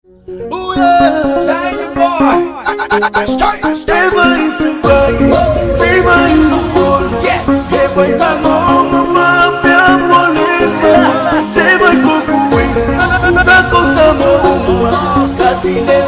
Ooh yeah, Diamond Boy. Stable is a boy, stable in the world. Hey boy, mama, pia molema. Stable kukuwe, bako samo, kasine